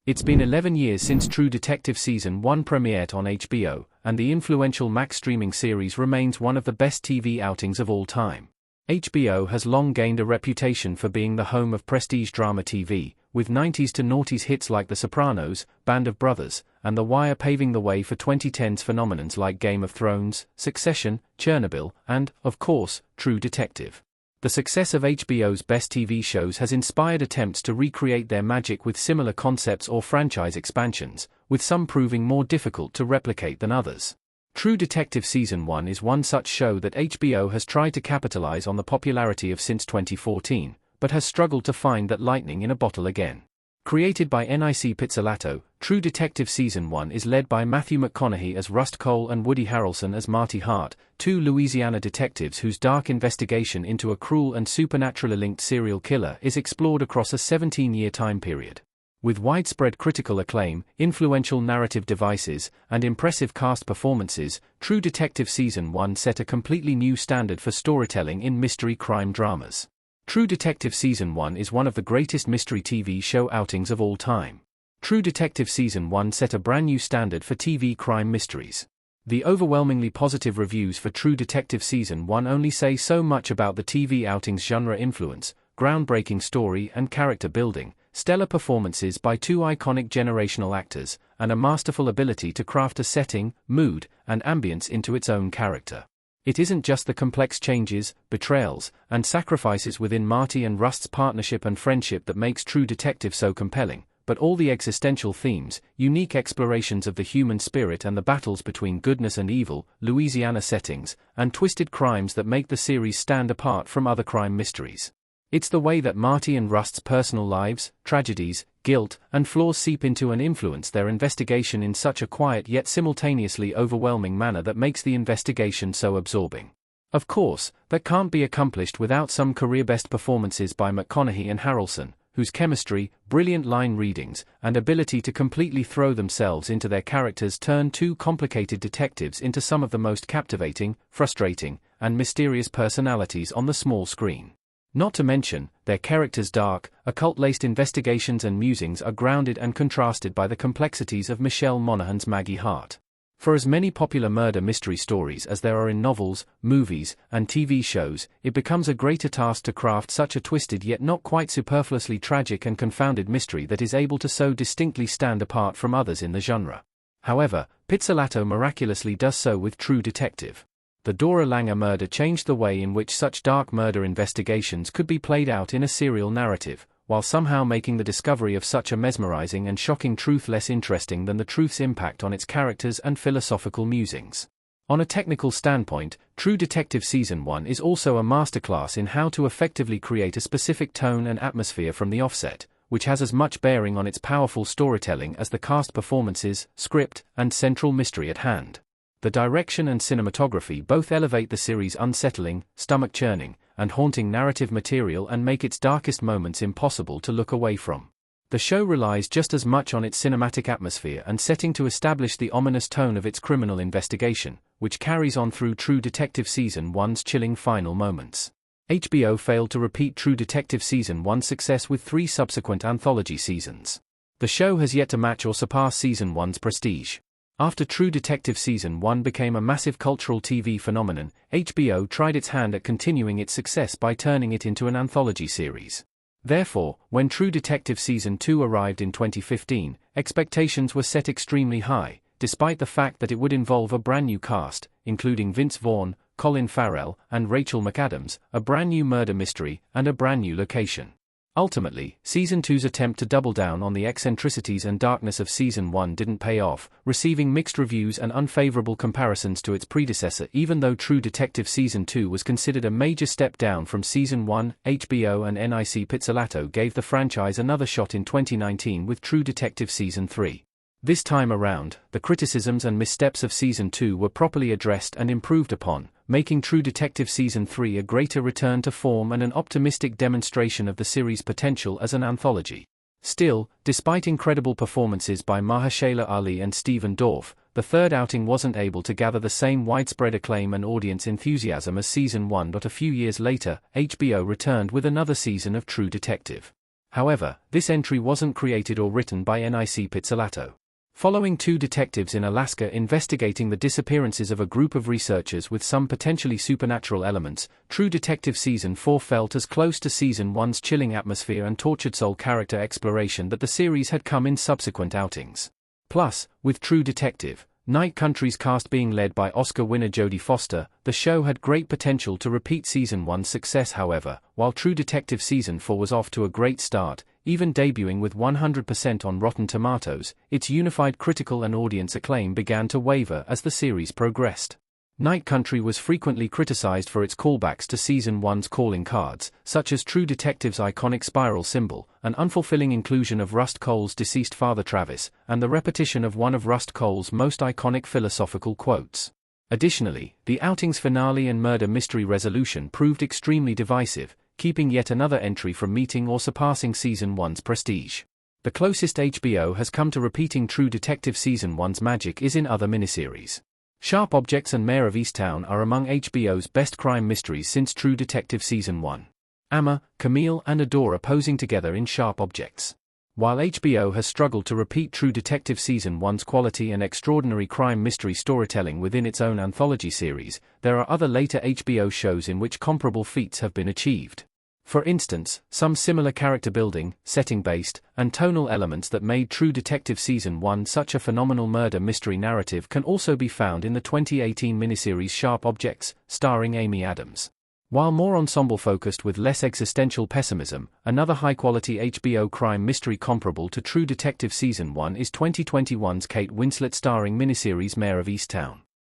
It's been 11 years since True Detective Season 1 premiered on HBO, and the influential Max streaming series remains one of the best TV outings of all time. HBO has long gained a reputation for being the home of prestige drama TV, with 90s to noughties hits like The Sopranos, Band of Brothers, and The Wire paving the way for 2010s phenomenons like Game of Thrones, Succession, Chernobyl, and, of course, True Detective. The success of HBO's best TV shows has inspired attempts to recreate their magic with similar concepts or franchise expansions, with some proving more difficult to replicate than others. True Detective Season 1 is one such show that HBO has tried to capitalize on the popularity of since 2014, but has struggled to find that lightning in a bottle again. Created by Nic Pizzolatto, True Detective Season 1 is led by Matthew McConaughey as Rust Cole and Woody Harrelson as Marty Hart, two Louisiana detectives whose dark investigation into a cruel and supernaturally linked serial killer is explored across a 17-year time period. With widespread critical acclaim, influential narrative devices, and impressive cast performances, True Detective Season 1 set a completely new standard for storytelling in mystery crime dramas. True Detective Season 1 is one of the greatest mystery TV show outings of all time. True Detective Season 1 set a brand new standard for TV crime mysteries. The overwhelmingly positive reviews for True Detective Season 1 only say so much about the TV outing's genre influence, groundbreaking story and character building, stellar performances by two iconic generational actors, and a masterful ability to craft a setting, mood, and ambience into its own character. It isn't just the complex changes, betrayals, and sacrifices within Marty and Rust's partnership and friendship that makes True Detective so compelling, but all the existential themes, unique explorations of the human spirit and the battles between goodness and evil, Louisiana settings, and twisted crimes that make the series stand apart from other crime mysteries. It's the way that Marty and Rust's personal lives, tragedies, guilt, and flaws seep into and influence their investigation in such a quiet yet simultaneously overwhelming manner that makes the investigation so absorbing. Of course, that can't be accomplished without some career-best performances by McConaughey and Harrelson, whose chemistry, brilliant line readings, and ability to completely throw themselves into their characters turn two complicated detectives into some of the most captivating, frustrating, and mysterious personalities on the small screen. Not to mention, their characters' dark, occult-laced investigations and musings are grounded and contrasted by the complexities of Michelle Monaghan's Maggie Hart. For as many popular murder mystery stories as there are in novels, movies, and TV shows, it becomes a greater task to craft such a twisted yet not quite superfluously tragic and confounded mystery that is able to so distinctly stand apart from others in the genre. However, Pizzolatto miraculously does so with True Detective. The Dora Langer murder changed the way in which such dark murder investigations could be played out in a serial narrative, while somehow making the discovery of such a mesmerizing and shocking truth less interesting than the truth's impact on its characters and philosophical musings. On a technical standpoint, True Detective Season 1 is also a masterclass in how to effectively create a specific tone and atmosphere from the offset, which has as much bearing on its powerful storytelling as the cast performances, script, and central mystery at hand. The direction and cinematography both elevate the series' unsettling, stomach-churning, and haunting narrative material and make its darkest moments impossible to look away from. The show relies just as much on its cinematic atmosphere and setting to establish the ominous tone of its criminal investigation, which carries on through True Detective Season 1's chilling final moments. HBO failed to repeat True Detective Season 1's success with 3 subsequent anthology seasons. The show has yet to match or surpass Season 1's prestige. After True Detective Season 1 became a massive cultural TV phenomenon, HBO tried its hand at continuing its success by turning it into an anthology series. Therefore, when True Detective Season 2 arrived in 2015, expectations were set extremely high, despite the fact that it would involve a brand new cast, including Vince Vaughn, Colin Farrell, and Rachel McAdams, a brand new murder mystery, and a brand new location. Ultimately, Season 2's attempt to double down on the eccentricities and darkness of Season 1 didn't pay off, receiving mixed reviews and unfavorable comparisons to its predecessor. Even though True Detective Season 2 was considered a major step down from Season 1, HBO and Nic Pizzolatto gave the franchise another shot in 2019 with True Detective Season 3. This time around, the criticisms and missteps of Season 2 were properly addressed and improved upon, making True Detective Season 3 a greater return to form and an optimistic demonstration of the series' potential as an anthology. Still, despite incredible performances by Mahershala Ali and Stephen Dorff, the third outing wasn't able to gather the same widespread acclaim and audience enthusiasm as Season 1. But a few years later, HBO returned with another season of True Detective. However, this entry wasn't created or written by Nic Pizzolatto. Following two detectives in Alaska investigating the disappearances of a group of researchers with some potentially supernatural elements, True Detective Season 4 felt as close to Season 1's chilling atmosphere and tortured soul character exploration that the series had come in subsequent outings. Plus, with True Detective, Night Country's cast being led by Oscar winner Jodie Foster, the show had great potential to repeat Season 1's success. However, while True Detective Season 4 was off to a great start, even debuting with 100% on Rotten Tomatoes, its unified critical and audience acclaim began to waver as the series progressed. Night Country was frequently criticized for its callbacks to Season 1's calling cards, such as True Detective's iconic spiral symbol, an unfulfilling inclusion of Rust Cohle's deceased father Travis, and the repetition of one of Rust Cohle's most iconic philosophical quotes. Additionally, the outing's finale and murder mystery resolution proved extremely divisive, keeping yet another entry from meeting or surpassing Season 1's prestige. The closest HBO has come to repeating True Detective Season 1's magic is in other miniseries. Sharp Objects and Mayor of Easttown are among HBO's best crime mysteries since True Detective Season 1. Amma, Camille and Adora posing together in Sharp Objects. While HBO has struggled to repeat True Detective Season 1's quality and extraordinary crime mystery storytelling within its own anthology series, there are other later HBO shows in which comparable feats have been achieved. For instance, some similar character building, setting-based, and tonal elements that made True Detective Season 1 such a phenomenal murder mystery narrative can also be found in the 2018 miniseries Sharp Objects, starring Amy Adams. While more ensemble-focused with less existential pessimism, another high-quality HBO crime mystery comparable to True Detective Season 1 is 2021's Kate Winslet starring miniseries Mayor of Easttown.